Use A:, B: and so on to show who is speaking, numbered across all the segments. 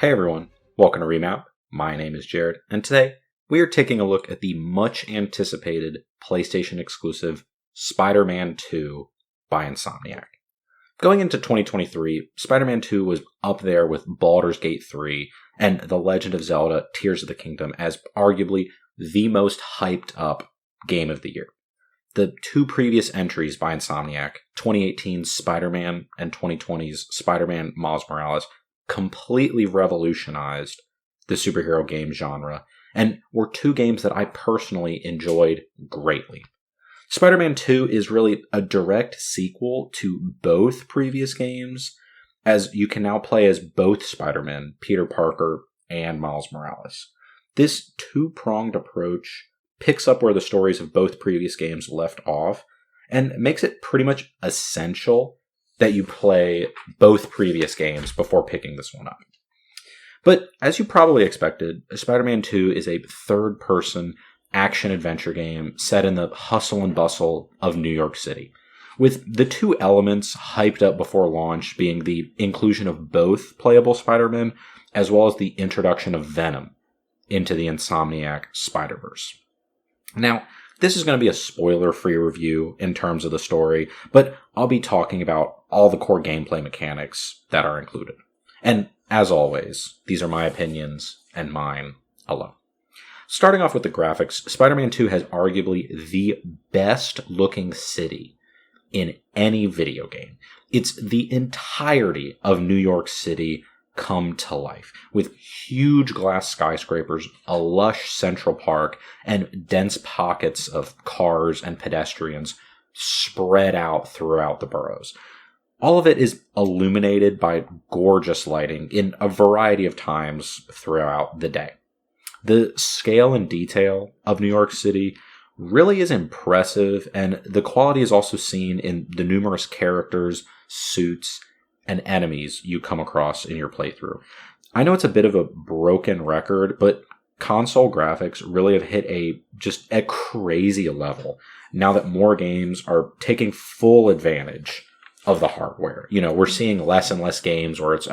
A: Hey everyone, welcome to Remap. My name is Jared, and today we are taking a look at the much anticipated PlayStation exclusive Spider-Man 2 by Insomniac. Going into 2023, Spider-Man 2 was up there with Baldur's Gate 3 and The Legend of Zelda Tears of the Kingdom as arguably the most hyped up game of the year. The two previous entries by Insomniac, 2018's Spider-Man and 2020's Spider-Man Miles Morales, completely revolutionized the superhero game genre, and were two games that I personally enjoyed greatly. Spider-Man 2 is really a direct sequel to both previous games, as you can now play as both Spider-Men, Peter Parker and Miles Morales. This two-pronged approach picks up where the stories of both previous games left off, and makes it pretty much essential that you play both previous games before picking this one up. But as you probably expected, Spider-Man 2 is a third-person action-adventure game set in the hustle and bustle of New York City, with the two elements hyped up before launch being the inclusion of both playable Spider-Man, as well as the introduction of Venom into the Insomniac Spider-Verse. Now, this is going to be a spoiler-free review in terms of the story, but I'll be talking about all the core gameplay mechanics that are included. And as always, these are my opinions and mine alone. Starting off with the graphics, Spider-Man 2 has arguably the best-looking city in any video game. It's the entirety of New York City come to life, with huge glass skyscrapers, a lush Central Park, and dense pockets of cars and pedestrians spread out throughout the boroughs. All of it is illuminated by gorgeous lighting in a variety of times throughout the day. The scale and detail of New York City really is impressive, and the quality is also seen in the numerous characters, suits, and enemies you come across in your playthrough. I know it's a bit of a broken record, but console graphics really have hit just a crazy level now that more games are taking full advantage of the hardware. You know, we're seeing less and less games where it's,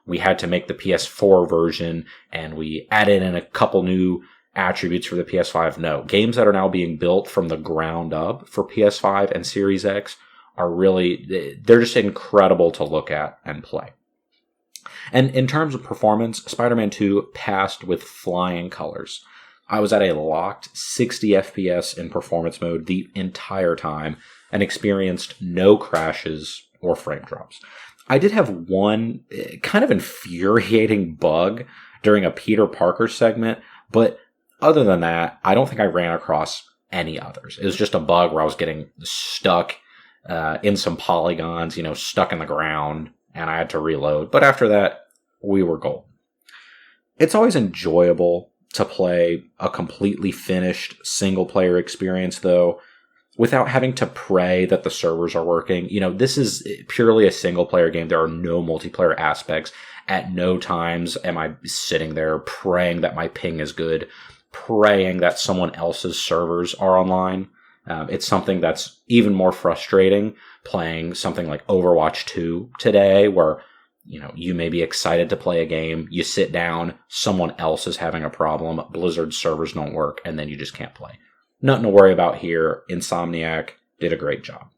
A: we had to make the PS4 version and we added in a couple new attributes for the PS5. No, games that are now being built from the ground up for PS5 and Series X are really, they're just incredible to look at and play. And in terms of performance, Spider-Man 2 passed with flying colors. I was at a locked 60 FPS in performance mode the entire time and experienced no crashes or frame drops. I did have one kind of infuriating bug during a Peter Parker segment, but other than that, I don't think I ran across any others. It was just a bug where I was getting stuck in some polygons, stuck in the ground, and I had to reload. But after that, we were golden. It's always enjoyable to play a completely finished single-player experience, though, without having to pray that the servers are working. This is purely a single-player game. There are no multiplayer aspects. At no times am I sitting there praying that my ping is good, praying that someone else's servers are online. It's something that's even more frustrating playing something like Overwatch 2 today, where, you may be excited to play a game, you sit down, someone else is having a problem, Blizzard's servers don't work, and then you just can't play. Nothing to worry about here. Insomniac did a great job.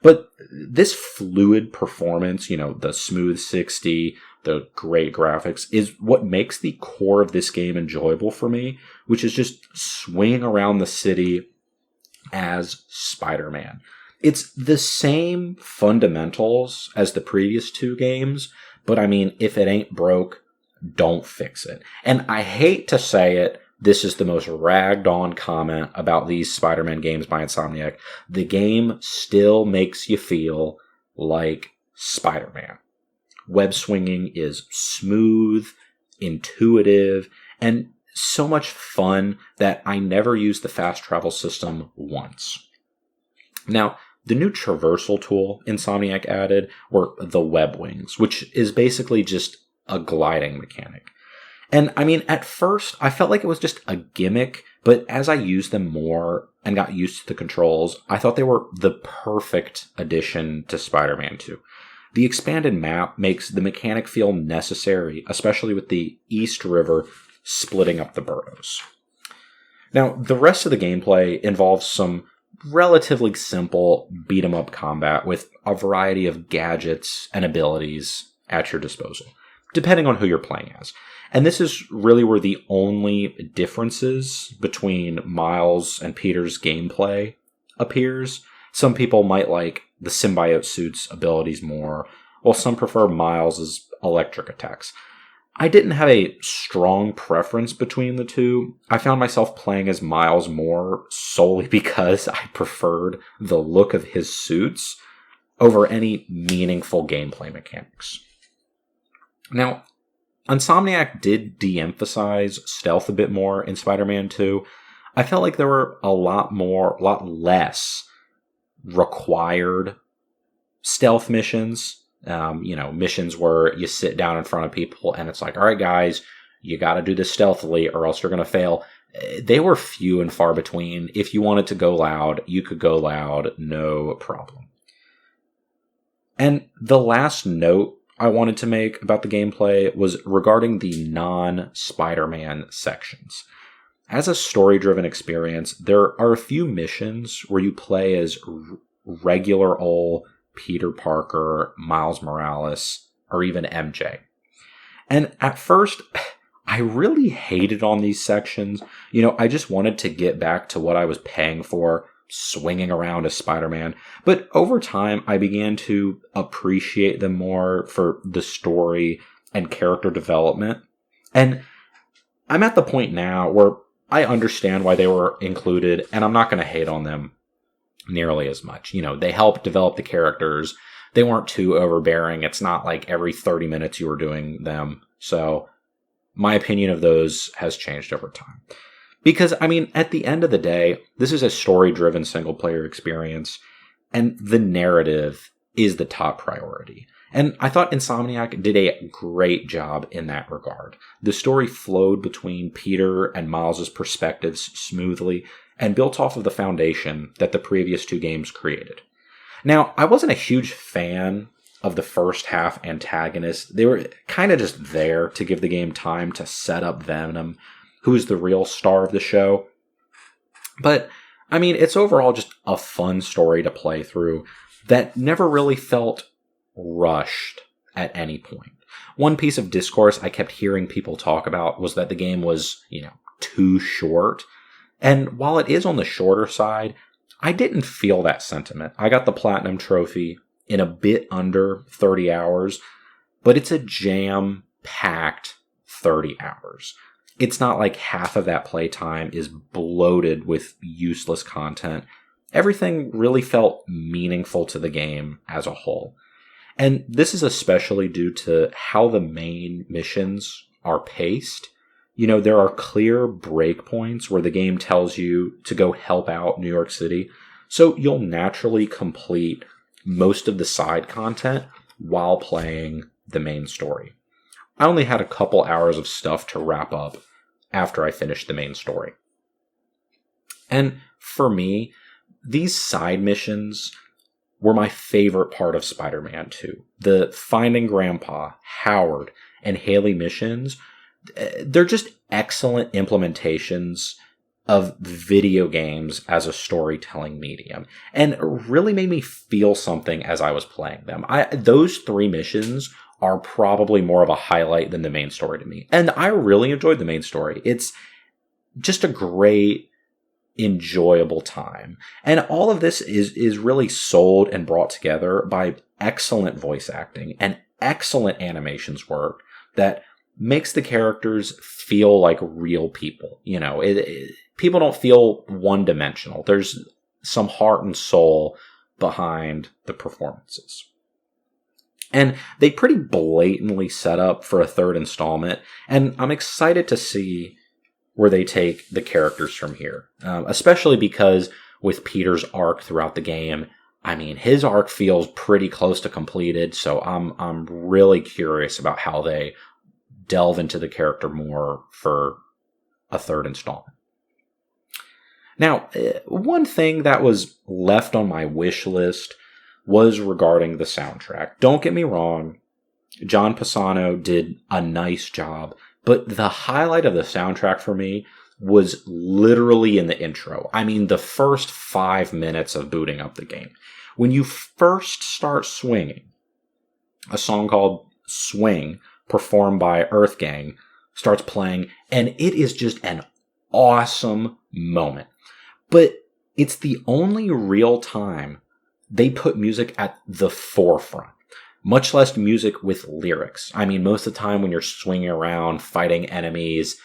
A: But this fluid performance, the smooth 60, the great graphics, is what makes the core of this game enjoyable for me, which is just swinging around the city as Spider-Man. It's the same fundamentals as the previous two games, but if it ain't broke, don't fix it. And I hate to say it, this is the most ragged on comment about these Spider-Man games by Insomniac. The game still makes you feel like Spider-Man. Web swinging is smooth, intuitive, and so much fun that I never used the fast travel system once. Now, the new traversal tool Insomniac added were the web wings, which is basically just a gliding mechanic. And at first, I felt like it was just a gimmick, but as I used them more and got used to the controls, I thought they were the perfect addition to Spider-Man 2. The expanded map makes the mechanic feel necessary, especially with the East River splitting up the boroughs. Now, the rest of the gameplay involves some relatively simple beat-em-up combat with a variety of gadgets and abilities at your disposal, depending on who you're playing as. And this is really where the only differences between Miles and Peter's gameplay appears. Some people might like the symbiote suit's abilities more, while some prefer Miles' electric attacks. I didn't have a strong preference between the two. I found myself playing as Miles more solely because I preferred the look of his suits over any meaningful gameplay mechanics. Now, Insomniac did de-emphasize stealth a bit more in Spider-Man 2. I felt like there were a lot less required stealth missions. Missions where you sit down in front of people and it's like, all right, guys, you got to do this stealthily or else you're going to fail. They were few and far between. If you wanted to go loud, you could go loud, no problem. And the last note I wanted to make about the gameplay was regarding the non-Spider-Man sections. As a story-driven experience, there are a few missions where you play as regular old Peter Parker, Miles Morales, or even MJ. And at first, I really hated on these sections. I just wanted to get back to what I was paying for, swinging around as Spider-Man. But over time, I began to appreciate them more for the story and character development. And I'm at the point now where I understand why they were included, and I'm not going to hate on them nearly as much. They helped develop the characters. They weren't too overbearing. It's not like every 30 minutes you were doing them. So my opinion of those has changed over time. Because, at the end of the day, this is a story-driven single-player experience, and the narrative is the top priority. And I thought Insomniac did a great job in that regard. The story flowed between Peter and Miles' perspectives smoothly, and built off of the foundation that the previous two games created. Now, I wasn't a huge fan of the first half antagonists. They were kind of just there to give the game time to set up Venom, who's the real star of the show. But, it's overall just a fun story to play through that never really felt rushed at any point. One piece of discourse I kept hearing people talk about was that the game was, too short. And while it is on the shorter side, I didn't feel that sentiment. I got the Platinum Trophy in a bit under 30 hours, but it's a jam-packed 30 hours. It's not like half of that playtime is bloated with useless content. Everything really felt meaningful to the game as a whole. And this is especially due to how the main missions are paced. There are clear breakpoints where the game tells you to go help out New York City. So you'll naturally complete most of the side content while playing the main story. I only had a couple hours of stuff to wrap up after I finished the main story. And for me, these side missions were my favorite part of Spider-Man 2. The Finding Grandpa, Howard, and Haley missions, they're just excellent implementations of video games as a storytelling medium, and really made me feel something as I was playing them. Those three missions are probably more of a highlight than the main story to me. And I really enjoyed the main story. It's just a great, enjoyable time. And all of this is really sold and brought together by excellent voice acting and excellent animations work that makes the characters feel like real people. People don't feel one-dimensional. There's some heart and soul behind the performances. And they pretty blatantly set up for a third installment, and I'm excited to see where they take the characters from here. Especially because with Peter's arc throughout the game, his arc feels pretty close to completed, so I'm really curious about how they delve into the character more for a third installment. Now, one thing that was left on my wish list was regarding the soundtrack. Don't get me wrong, John Pisano did a nice job, but the highlight of the soundtrack for me was literally in the intro. I mean, the first 5 minutes of booting up the game. When you first start swinging, a song called Swing, performed by Earth Gang, starts playing, and it is just an awesome moment. But it's the only real time they put music at the forefront, much less music with lyrics. I mean, most of the time when you're swinging around, fighting enemies,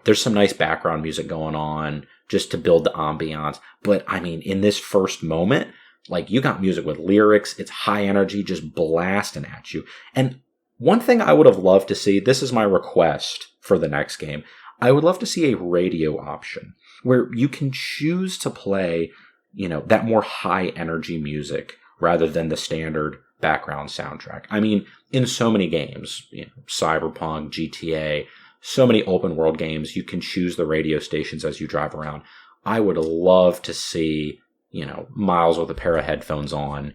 A: there's some nice background music going on just to build the ambiance. But I mean, in this first moment, like, you got music with lyrics, it's high energy, just blasting at you. And one thing I would have loved to see, this is my request for the next game, I would love to see a radio option where you can choose to play, that more high energy music rather than the standard background soundtrack. I mean, in so many games, Cyberpunk, GTA, so many open world games, you can choose the radio stations as you drive around. I would love to see, Miles with a pair of headphones on,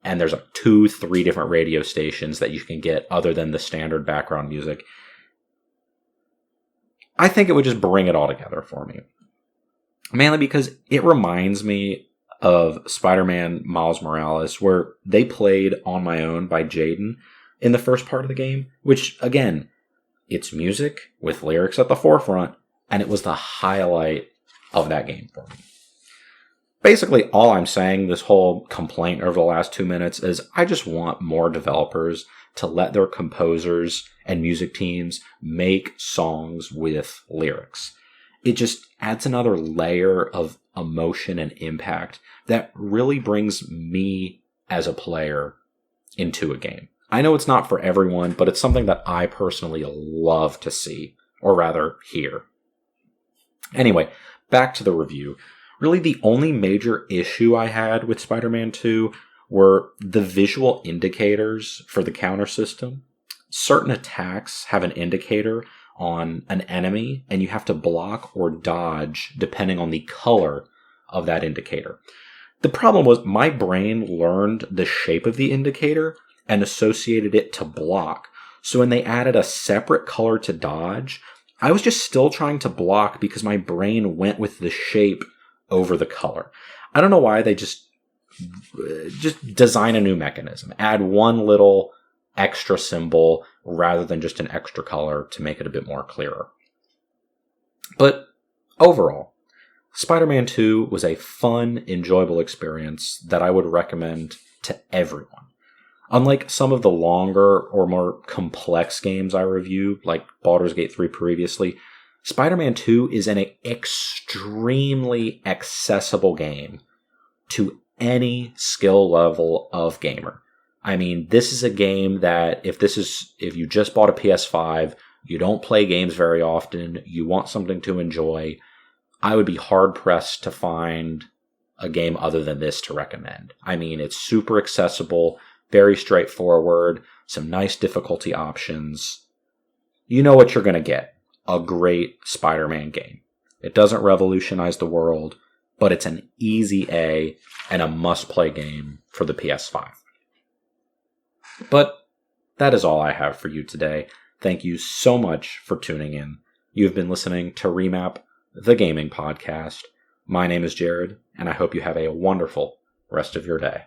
A: and there's 2-3 different radio stations that you can get other than the standard background music. I think it would just bring it all together for me. Mainly because it reminds me of Spider-Man Miles Morales, where they played On My Own by Jaden in the first part of the game, which, again, it's music with lyrics at the forefront, and it was the highlight of that game for me. Basically, all I'm saying, this whole complaint over the last 2 minutes, is I just want more developers to let their composers and music teams make songs with lyrics. It just adds another layer of emotion and impact that really brings me as a player into a game. I know it's not for everyone, but it's something that I personally love to see, or rather, hear. Anyway, back to the review. Really, the only major issue I had with Spider-Man 2 were the visual indicators for the counter system. Certain attacks have an indicator on an enemy, and you have to block or dodge depending on the color of that indicator. The problem was my brain learned the shape of the indicator and associated it to block. So when they added a separate color to dodge, I was just still trying to block because my brain went with the shape over the color. I don't know why they just design a new mechanism. Add one little extra symbol rather than just an extra color to make it a bit more clearer. But overall, Spider-Man 2 was a fun, enjoyable experience that I would recommend to everyone. Unlike some of the longer or more complex games I reviewed, like Baldur's Gate 3 previously, Spider-Man 2 is an extremely accessible game to any skill level of gamer. I mean, this is a game that if you just bought a PS5, you don't play games very often, you want something to enjoy, I would be hard-pressed to find a game other than this to recommend. I mean, it's super accessible, very straightforward, some nice difficulty options. You know what you're going to get. A great Spider-Man game. It doesn't revolutionize the world, but it's an easy A and a must-play game for the PS5. But that is all I have for you today. Thank you so much for tuning in. You've been listening to Remap, the gaming podcast. My name is Jared, and I hope you have a wonderful rest of your day.